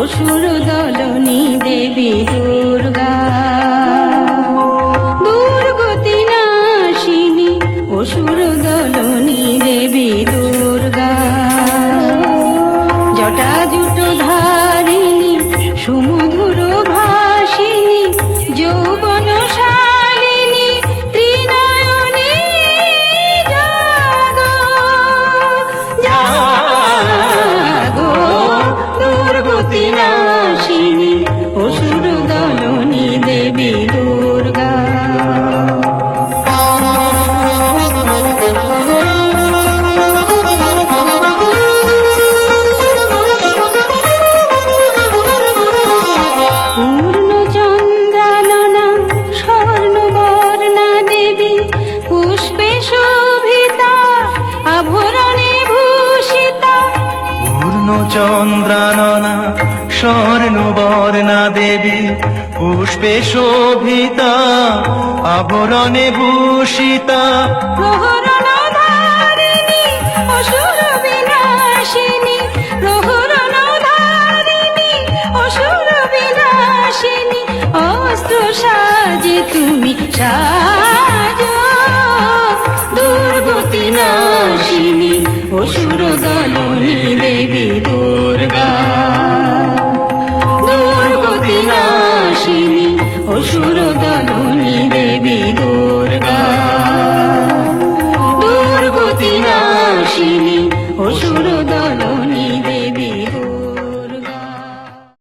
অসুর দলনী দেবী দুর্গা। দুর্গতি নাশিনী অসুর দলনী দেবী দুর্গা। জটাজুট ধারিণী সুমধুর ভাসিনী যৌবনশালিনী ত্রিনয়নী জাগো জাগো। দুর্গতি নাশিনী অসুর দলনী দেবী দুর্গা। পূর্ণচন্দ্রাননা স্বর্ণবর্ণা দেবী পুষ্পে শোভিতা আভরণে ভূষিতা। পূর্ণচন্দ্রাননা স্বর্ণবর্ণা দেবী পুষ্পে শোভিতা আভরণে ভূষিতা। প্রহরণধারিণী অসুর বিনাশিনী প্রহরণধারিণী অসুর বিনাশিনী। অস্ত্র সাজে তুমি সাজো দুর্গতি নাশিনী অসুর দলনী